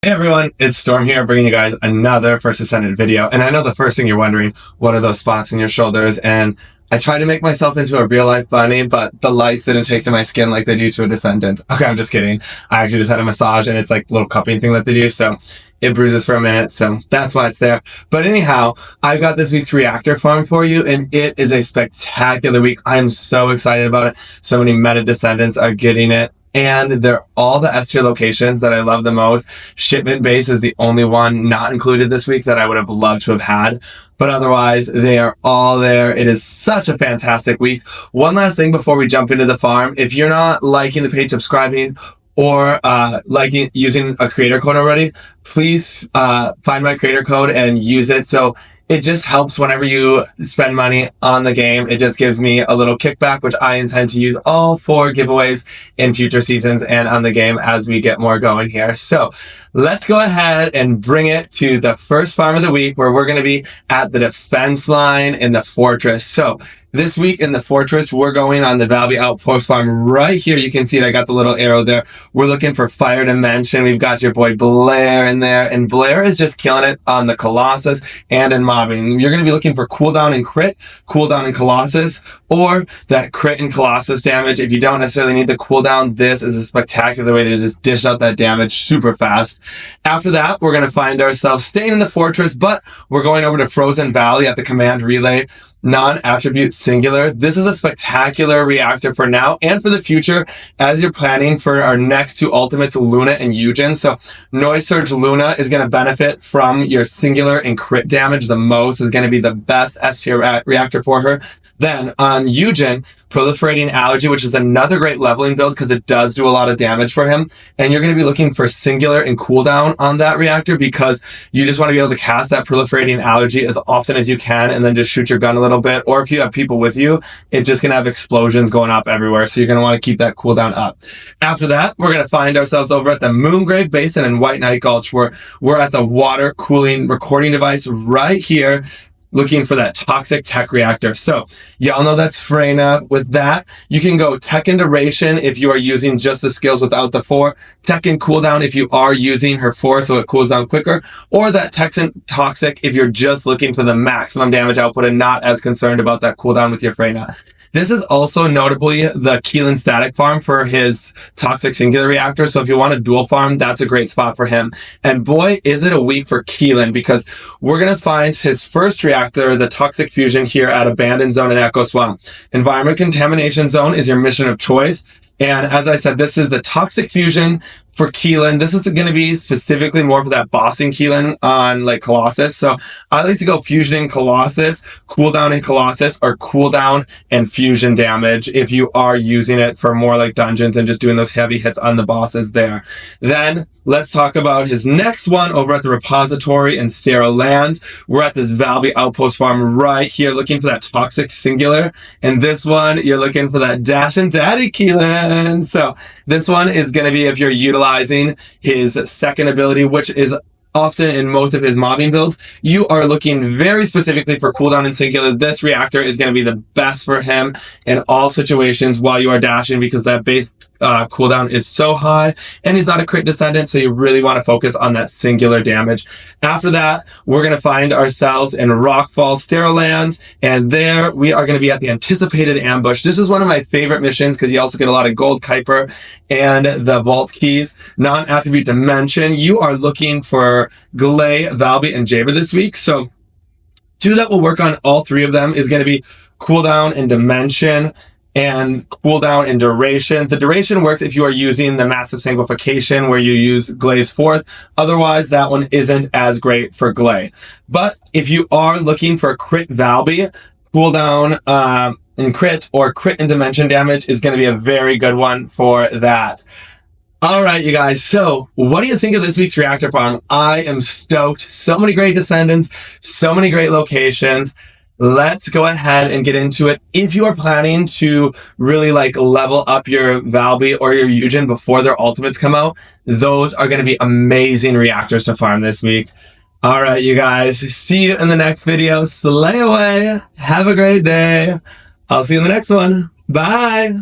Hey everyone, it's Storm here bringing you guys another First Descendant video. And I know the first thing you're wondering, what are those spots in your shoulders? And I tried to make myself into a real life bunny, but the lights didn't take to my skin like they do to a Descendant. Okay, I'm just kidding. I actually just had a massage and it's like a little cupping thing that they do. So it bruises for a minute. So that's why it's there. But anyhow, I've got this week's reactor farm for you and it is a spectacular week. I'm so excited about it. So many meta Descendants are getting it. And they're all the S tier locations that I love the most. Shipment base is the only one not included this week that I would have loved to have had. But otherwise, they are all there. It is such a fantastic week. One last thing before we jump into the farm. If you're not liking the page, subscribing, or using a creator code already, please find my creator code and use it. So it just helps whenever you spend money on the game. It just gives me a little kickback, which I intend to use all for giveaways in future seasons and on the game as we get more going here. So let's go ahead and bring it to the first farm of the week, where we're going to be at the defense line in the fortress. So this week in the fortress, we're going on the Valby outpost farm right here. You can see it. I got the little arrow there. We're looking for fire dimension. We've got your boy Blair in there, and Blair is just killing it on the Colossus and in mobbing. You're going to be looking for cooldown and crit, cooldown and Colossus, or that crit and Colossus damage. If you don't necessarily need the cooldown, this is a spectacular way to just dish out that damage super fast. After that, we're going to find ourselves staying in the fortress, but we're going over to Frozen Valley at the command relay. Non-attribute singular. This is a spectacular reactor for now and for the future as you're planning for our next two ultimates, Luna and Yujin. So Noise Surge Luna is going to benefit from your singular and crit damage the most, is going to be the best S tier reactor for her. Then on Yujin, Proliferating Allergy, which is another great leveling build because it does do a lot of damage for him. And you're going to be looking for singular and cooldown on that reactor because you just want to be able to cast that Proliferating Allergy as often as you can and then just shoot your gun a little bit. Or if you have people with you, it's just going to have explosions going off everywhere. So you're going to want to keep that cooldown up. After that, we're going to find ourselves over at the Moongrave Basin in White Knight Gulch, where we're at the water cooling recording device right here, looking for that toxic tech reactor. So y'all know that's Freyna. With that, you can go tech and duration if you are using just the skills without the 4, tech and cooldown if you are using her 4 so it cools down quicker, or that tech and toxic if you're just looking for the maximum damage output and not as concerned about that cooldown with your Freyna. This is also notably the Keelan static farm for his toxic singular reactor. So if you want a dual farm, that's a great spot for him. And boy, is it a week for Keelan, because we're going to find his first reactor, the toxic fusion, here at Abandoned Zone and Echo Swamp. Environment Contamination Zone is your mission of choice. And as I said, this is the toxic fusion for Keelan. This is going to be specifically more for that bossing Keelan on like Colossus. So I like to go fusion in Colossus, cooldown in Colossus, or cooldown and fusion damage if you are using it for more like dungeons and just doing those heavy hits on the bosses there. Then let's talk about his next one over at the repository in Sterile Lands. We're at this Valby outpost farm right here looking for that toxic singular. And this one, you're looking for that Dash and Daddy Keelan. So this one is going to be if you're utilizing his second ability, which is often in most of his mobbing builds, you are looking very specifically for cooldown and singular. This reactor is going to be the best for him in all situations while you are dashing, because that base cooldown is so high, and he's not a crit descendant, so you really want to focus on that singular damage. After that, we're going to find ourselves in Rockfall Sterile Lands, and there we are going to be at the Anticipated Ambush. This is one of my favorite missions because you also get a lot of gold Kuiper and the vault keys. Non-attribute dimension, you are looking for Gley, Valby, and Jayber this week. So two that will work on all three of them is going to be cooldown and dimension and cooldown and duration. The duration works if you are using the massive sanguification where you use Gley's 4th. Otherwise, that one isn't as great for Gley. But if you are looking for crit Valby, cooldown and crit, or crit and dimension damage is going to be a very good one for that. All right, you guys. So what do you think of this week's reactor farm? I am stoked. So many great descendants, so many great locations. Let's go ahead and get into it. If you are planning to really like level up your Valby or your Yujin before their ultimates come out, those are going to be amazing reactors to farm this week. All right, you guys. See you in the next video. Slay away. Have a great day. I'll see you in the next one. Bye.